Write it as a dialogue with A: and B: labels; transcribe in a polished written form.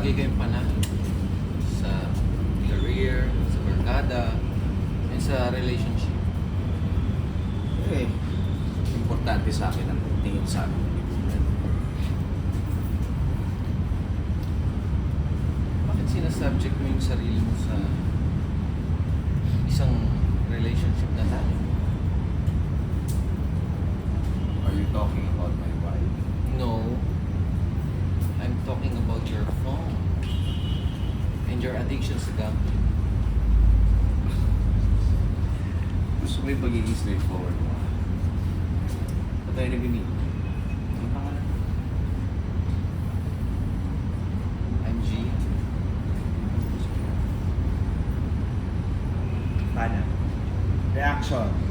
A: lagi kayong panalo sa career, sa barkada, and sa relationship.
B: Eh, importante sa akin ang tingin sa akin.
A: Bakit sinasubject mo yung sarili mo sa isang relationship na tayo?
B: Are you talking about my wife?
A: No. I'm talking about your phone and your addiction sa gambling.
B: Gusto mo yung pagiging straightforward mo? Ba't tayo nag-meet? Ang pangalan?
A: I'm G.
C: Paano? Reaction.